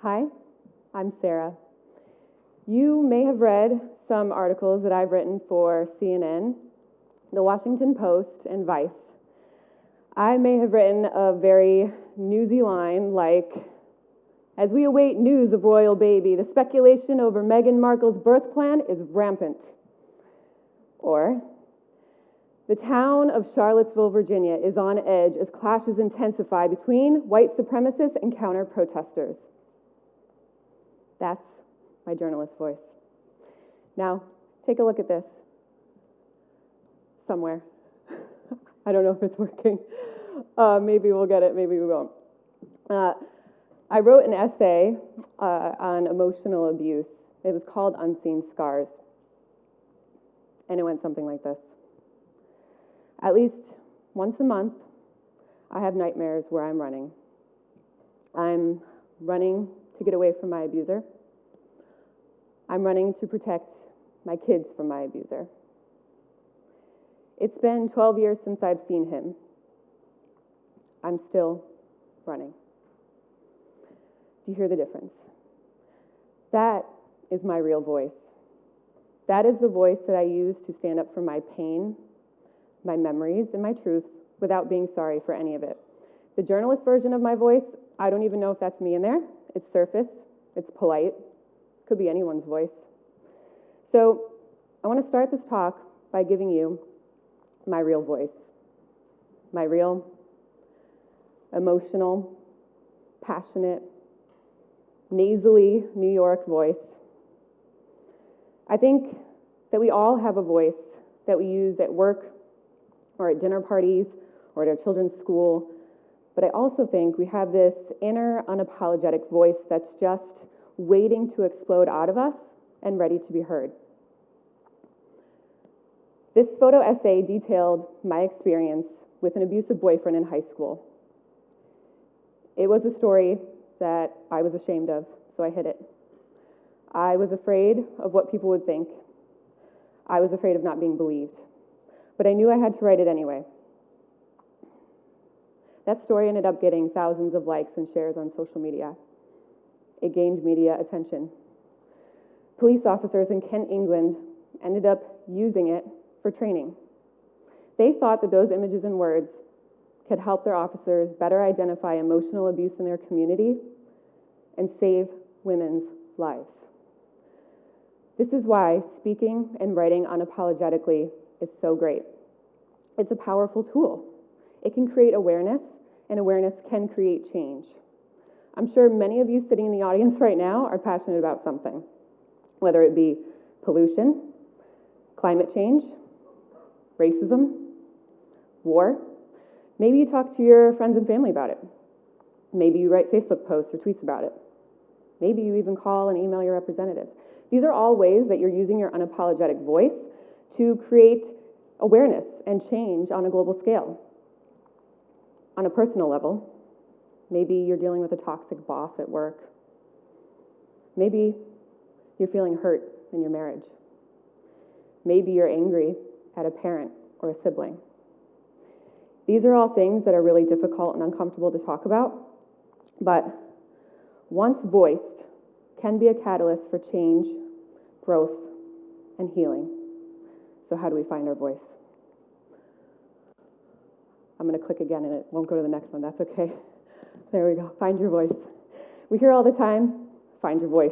Hi, I'm Sarah. You may have read some articles that I've written for CNN, The Washington Post, and Vice. I may have written a very newsy line like, "As we await news of royal baby, the speculation over Meghan Markle's birth plan is rampant." Or, "The town of Charlottesville, Virginia is on edge as clashes intensify between white supremacists and counter-protesters." That's my journalist voice. Now, take a look at this. Somewhere. I don't know if it's working. Maybe we'll get it, maybe we won't. I wrote an essay on emotional abuse. It was called Unseen Scars. And it went something like this. At least once a month, I have nightmares where I'm running. I'm running to get away from my abuser. I'm running to protect my kids from my abuser. It's been 12 years since I've seen him. I'm still running. Do you hear the difference? That is my real voice. That is the voice that I use to stand up for my pain, my memories, and my truth without being sorry for any of it. The journalist version of my voice, I don't even know if that's me in there. It's surface, it's polite, could be anyone's voice. So I want to start this talk by giving you my real voice, my real, emotional, passionate, nasally New York voice. I think that we all have a voice that we use at work or at dinner parties or at our children's school, but I also think we have this inner unapologetic voice that's just waiting to explode out of us and ready to be heard. This photo essay detailed my experience with an abusive boyfriend in high school. It was a story that I was ashamed of, so I hid it. I was afraid of what people would think. I was afraid of not being believed, but I knew I had to write it anyway. That story ended up getting thousands of likes and shares on social media. It gained media attention. Police officers in Kent, England, ended up using it for training. They thought that those images and words could help their officers better identify emotional abuse in their community and save women's lives. This is why speaking and writing unapologetically is so great. It's a powerful tool. It can create awareness, and awareness can create change. I'm sure many of you sitting in the audience right now are passionate about something, whether it be pollution, climate change, racism, war. Maybe you talk to your friends and family about it. Maybe you write Facebook posts or tweets about it. Maybe you even call and email your representatives. These are all ways that you're using your unapologetic voice to create awareness and change on a global scale. On a personal level, maybe you're dealing with a toxic boss at work. Maybe you're feeling hurt in your marriage. Maybe you're angry at a parent or a sibling. These are all things that are really difficult and uncomfortable to talk about, but once voiced, can be a catalyst for change, growth, and healing. So how do we find our voice? I'm going to click again and it won't go to the next one. That's okay. There we go. Find your voice. We hear all the time, find your voice.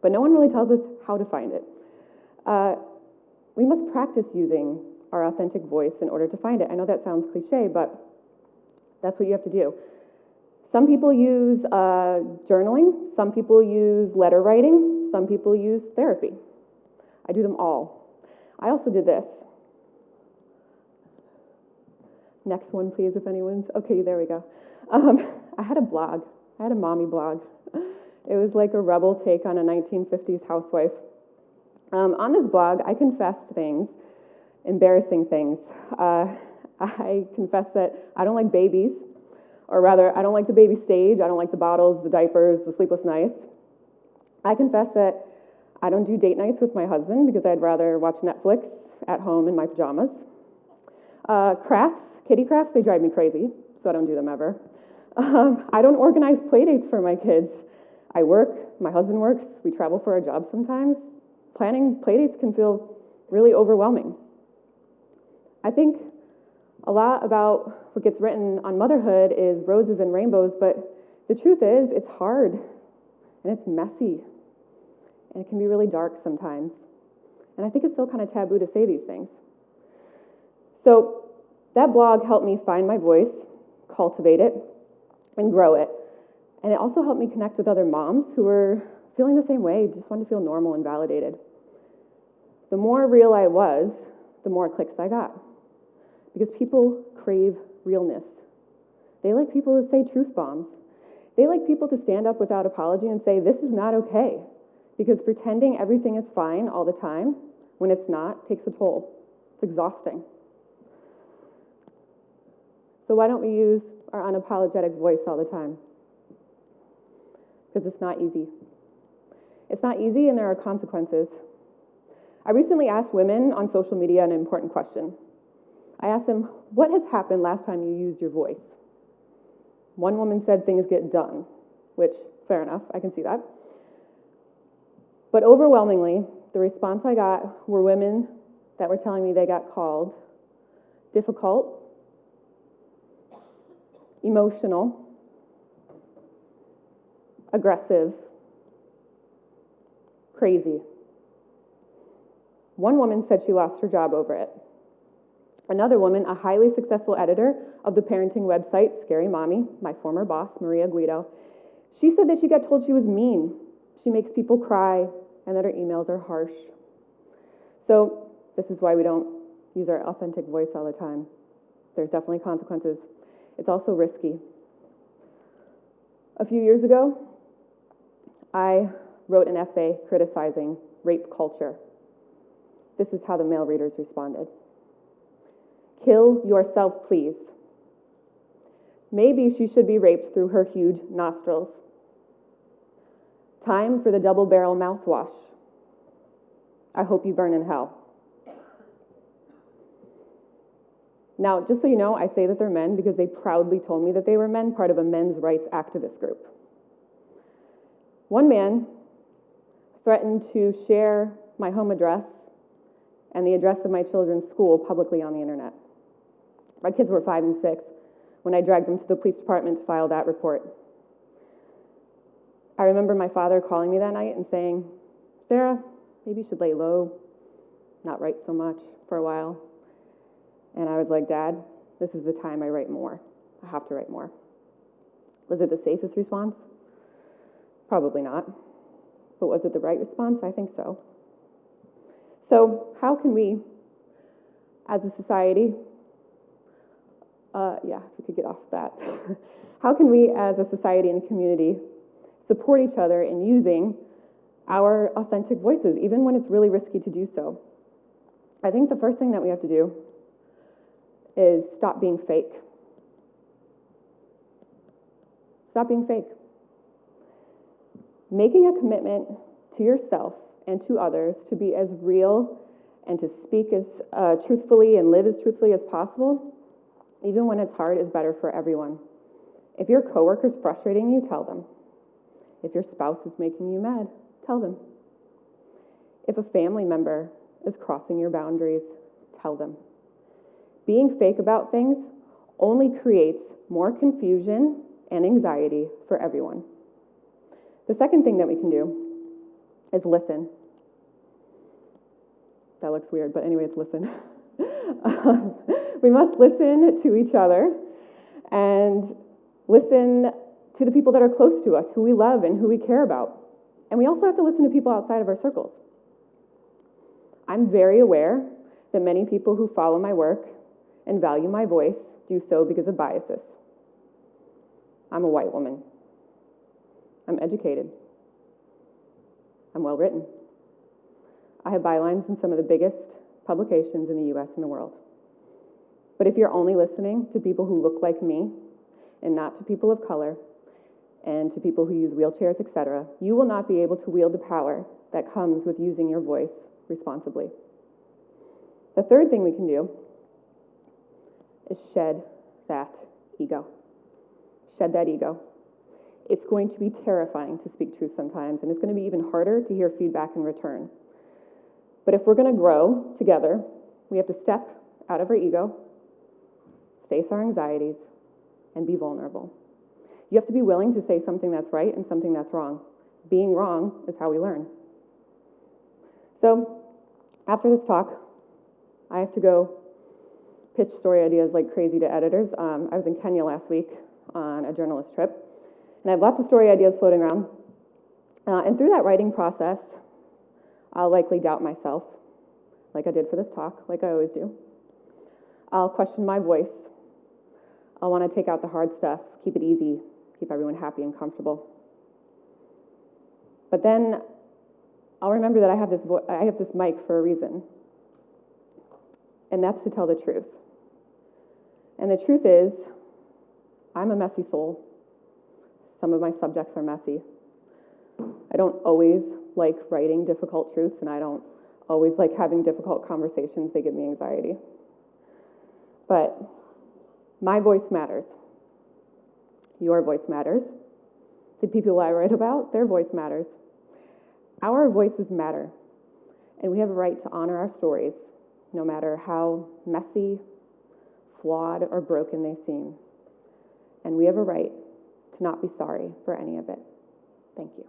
But no one really tells us how to find it. We must practice using our authentic voice in order to find it. I know that sounds cliche, but that's what you have to do. Some people use journaling. Some people use letter writing. Some people use therapy. I do them all. I also did this. Next one, please, if anyone's... Okay, there we go. I had a blog. I had a mommy blog. It was like a rebel take on a 1950s housewife. On this blog, I confessed things, embarrassing things. I confessed that I don't like babies, or rather, I don't like the baby stage. I don't like the bottles, the diapers, the sleepless nights. I confessed that I don't do date nights with my husband because I'd rather watch Netflix at home in my pajamas. Crafts, kitty crafts, they drive me crazy, so I don't do them ever. I don't organize play dates for my kids. I work, my husband works, we travel for our jobs sometimes. Planning play dates can feel really overwhelming. I think a lot about what gets written on motherhood is roses and rainbows, but the truth is it's hard and it's messy and it can be really dark sometimes. And I think it's still kind of taboo to say these things. So that blog helped me find my voice, cultivate it, and grow it. And it also helped me connect with other moms who were feeling the same way, just wanted to feel normal and validated. The more real I was, the more clicks I got. Because people crave realness. They like people to say truth bombs. They like people to stand up without apology and say, this is not okay. Because pretending everything is fine all the time, when it's not, takes a toll. It's exhausting. So why don't we use our unapologetic voice all the time? Because it's not easy. It's not easy and there are consequences. I recently asked women on social media an important question. I asked them, what has happened last time you used your voice? One woman said things get done, which, fair enough, I can see that. But overwhelmingly, the response I got were women that were telling me they got called difficult, emotional, aggressive, crazy. One woman said she lost her job over it. Another woman, a highly successful editor of the parenting website, Scary Mommy, my former boss, Maria Guido, she said that she got told she was mean. She makes people cry, and that her emails are harsh. So this is why we don't use our authentic voice all the time. There's definitely consequences. It's also risky. A few years ago, I wrote an essay criticizing rape culture. This is how the male readers responded. Kill yourself, please. Maybe she should be raped through her huge nostrils. Time for the double-barrel mouthwash. I hope you burn in hell. Now, just so you know, I say that they're men because they proudly told me that they were men, part of a men's rights activist group. One man threatened to share my home address and the address of my children's school publicly on the internet. My kids were 5 and 6 when I dragged them to the police department to file that report. I remember my father calling me that night and saying, Sarah, maybe you should lay low, not write so much for a while. And I was like, Dad, this is the time I write more. I have to write more. Was it the safest response? Probably not. But was it the right response? I think so. So how can we, as a society, if we could get off that. How can we, as a society and community, support each other in using our authentic voices, even when it's really risky to do so? I think the first thing that we have to do is stop being fake. Stop being fake. Making a commitment to yourself and to others to be as real and to speak as truthfully and live as truthfully as possible, even when it's hard, is better for everyone. If your coworker's frustrating you, tell them. If your spouse is making you mad, tell them. If a family member is crossing your boundaries, tell them. Being fake about things only creates more confusion and anxiety for everyone. The second thing that we can do is listen. That looks weird, but anyway, it's listen. We must listen to each other and listen to the people that are close to us, who we love and who we care about. And we also have to listen to people outside of our circles. I'm very aware that many people who follow my work and value my voice do so because of biases. I'm a white woman. I'm educated. I'm well written. I have bylines in some of the biggest publications in the US and the world. But if you're only listening to people who look like me and not to people of color and to people who use wheelchairs, etc., you will not be able to wield the power that comes with using your voice responsibly. The third thing we can do is shed that ego. shed that ego. It's going to be terrifying to speak truth sometimes, and it's going to be even harder to hear feedback in return. But if we're going to grow together, we have to step out of our ego, face our anxieties, and be vulnerable. You have to be willing to say something that's right and something that's wrong. Being wrong is how we learn. So, after this talk, I have to go pitch story ideas like crazy to editors. I was in Kenya last week on a journalist trip, and I have lots of story ideas floating around. And through that writing process, I'll likely doubt myself, like I did for this talk, like I always do. I'll question my voice. I'll want to take out the hard stuff, keep it easy, keep everyone happy and comfortable. But then I'll remember that I have this mic for a reason, and that's to tell the truth. And the truth is, I'm a messy soul. Some of my subjects are messy. I don't always like writing difficult truths, and I don't always like having difficult conversations. They give me anxiety. But my voice matters. Your voice matters. The people I write about, their voice matters. Our voices matter, and we have a right to honor our stories, no matter how messy, flawed, or broken they seem. And we have a right to not be sorry for any of it. Thank you.